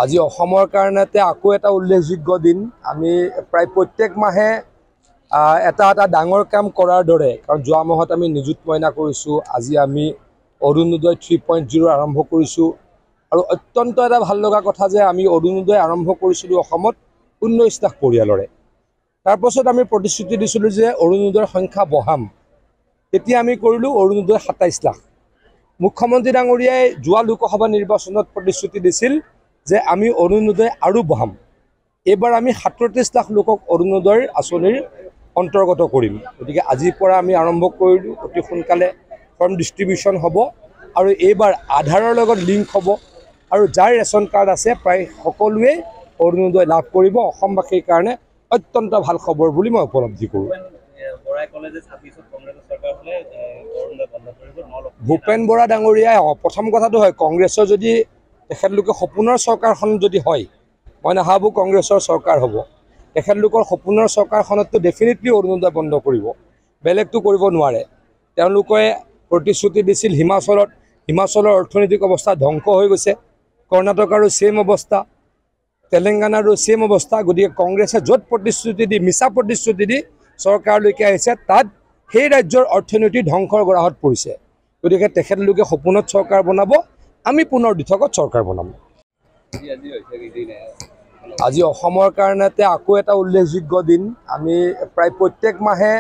আজি অসমৰ কাৰণেতে আকৌ এটা উল্লেখযোগ্য দিন। আমি প্ৰায় প্ৰত্যেক মাহে এটা ডাঙৰ কাম কৰাৰ দৰে, কাৰণ যোৱা মাহত আমি নিযুত মইনা কৰিছোঁ, আজি আমি অৰুণোদয় 3.0 আৰম্ভ কৰিছোঁ। আৰু অত্যন্ত এটা ভাল লগা কথা যে আমি অৰুণোদয় আৰম্ভ কৰিছিলোঁ অসমত 19 লাখ পৰিয়ালৰে। তাৰপাছত আমি প্ৰতিশ্ৰুতি দিছিলোঁ যে অৰুণোদয়ৰ সংখ্যা বঢ়াম। এতিয়া আমি কৰিলোঁ অৰুণোদয় 27 লাখ। মুখ্যমন্ত্ৰী ডাঙৰীয়াই যোৱা লোকসভা নিৰ্বাচনত প্ৰতিশ্ৰুতি দিছিল যে আমি অৰুণোদয় আৰু বঢ়াম। এইবাৰ আমি 37 লাখ লোকক অৰুণোদয়ৰ আঁচনিৰ অন্তৰ্গত কৰিম। গতিকে আজিৰ পৰা আমি আৰম্ভ কৰিলোঁ। অতি সোনকালে ফৰ্ম ডিষ্ট্ৰিবিউশ্যন হ'ব আৰু এইবাৰ আধাৰৰ লগত লিংক হ'ব আৰু যাৰ ৰেচন কাৰ্ড আছে প্ৰায় সকলোৱে অৰুণোদয় লাভ কৰিব। অসমবাসীৰ কাৰণে অত্যন্ত ভাল খবৰ বুলি মই উপলব্ধি কৰোঁ। ভূপেন বৰা ডাঙৰীয়াই প্ৰথম কথাটো হয়, কংগ্ৰেছৰ যদি তেখেতলোকে সপোনৰ চৰকাৰখন যদি হয়, মই নাভাবোঁ কংগ্ৰেছৰ চৰকাৰ হ'ব। তেখেতলোকৰ সপোনৰ চৰকাৰখনততো ডেফিনেটলি অৰুণোদয় বন্ধ কৰিব, বেলেগটো কৰিব নোৱাৰে। তেওঁলোকে প্ৰতিশ্ৰুতি দিছিল হিমাচলৰ অৰ্থনৈতিক অৱস্থা ধ্বংস হৈ গৈছে, কৰ্ণাটকৰো ছেম অৱস্থা, তেলেংগানাৰো ছেম অৱস্থা। গতিকে কংগ্ৰেছে য'ত প্ৰতিশ্ৰুতি দি মিছা প্ৰতিশ্ৰুতি দি চৰকাৰলৈকে আহিছে, তাত সেই ৰাজ্যৰ অৰ্থনীতি ধ্বংসৰ গৰাহত পৰিছে। গতিকে তেখেতলোকে সপোনত চৰকাৰ বনাব, আমি পুনৰ দিঠকত চৰকাৰ বনাম। আজি অসমৰ কাৰণেতে আকৌ এটা উল্লেখযোগ্য দিন। আমি প্ৰায় প্ৰত্যেক মাহে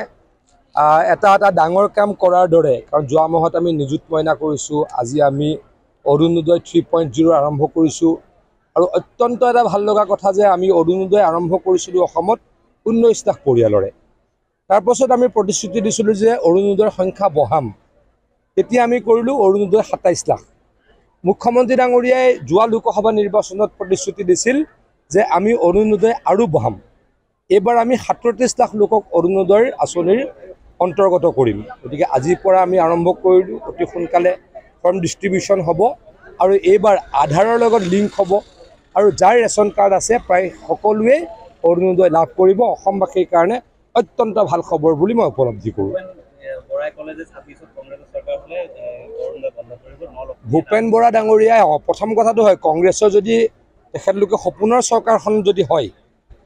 এটা ডাঙৰ কাম কৰাৰ দৰে, কাৰণ যোৱা মাহত আমি নিযুত মইনা কৰিছোঁ, আজি আমি অৰুণোদয় 3.0 আৰম্ভ কৰিছোঁ। আৰু অত্যন্ত এটা ভাল লগা কথা যে আমি অৰুণোদয় আৰম্ভ কৰিছিলোঁ অসমত 19 লাখ পৰিয়ালৰে। তাৰপাছত আমি প্ৰতিশ্ৰুতি দিছিলোঁ যে অৰুণোদয়ৰ সংখ্যা বঢ়াম। এতিয়া আমি কৰিলোঁ অৰুণোদয় 27 লাখ। মুখ্যমন্ত্ৰী ডাঙৰীয়াই যোৱা লোকসভা নিৰ্বাচনত প্ৰতিশ্ৰুতি দিছিল যে আমি অৰুণোদয় আৰু বঢ়াম। এইবাৰ আমি 37 লাখ লোকক অৰুণোদয়ৰ আঁচনিৰ অন্তৰ্গত কৰিম। গতিকে আজিৰ পৰা আমি আৰম্ভ কৰিলোঁ। অতি সোনকালে ফৰ্ম ডিষ্ট্ৰিবিউশ্যন হ'ব আৰু এইবাৰ আধাৰৰ লগত লিংক হ'ব আৰু যাৰ ৰেচন কাৰ্ড আছে প্ৰায় সকলোৱে অৰুণোদয় লাভ কৰিব। অসমবাসীৰ কাৰণে অত্যন্ত ভাল খবৰ বুলি মই উপলব্ধি কৰোঁ। ভূপেন বৰা ডাঙৰীয়াই প্ৰথম কথাটো হয়, কংগ্ৰেছৰ যদি তেখেতলোকে সপোনৰ চৰকাৰখন যদি হয়,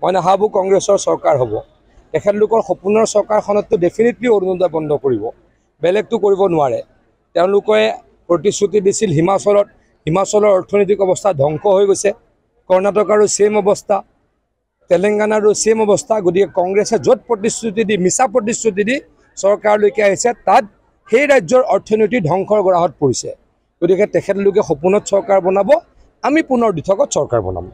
মই নাভাবোঁ কংগ্ৰেছৰ চৰকাৰ হ'ব। তেখেতলোকৰ সপোনৰ চৰকাৰখনততো ডেফিনেটলি অৰুণোদয় বন্ধ কৰিব, বেলেগটো কৰিব নোৱাৰে। তেওঁলোকে প্ৰতিশ্ৰুতি দিছিল হিমাচলৰ অৰ্থনৈতিক অৱস্থা ধ্বংস হৈ গৈছে, কৰ্ণাটকৰো ছেম অৱস্থা, তেলেংগানাৰো ছেম অৱস্থা। গতিকে কংগ্ৰেছে য'ত প্ৰতিশ্ৰুতি দি মিছা প্ৰতিশ্ৰুতি দি চৰকাৰলৈকে আহিছে, তাত সেই ৰাজ্যৰ অৰ্থনীতি ধ্বংসৰ গৰাহত পৰিছে। গতিকে তেখেতলোকে সপোনত চৰকাৰ বনাব, আমি পুনৰ দিঠকত চৰকাৰ বনাম।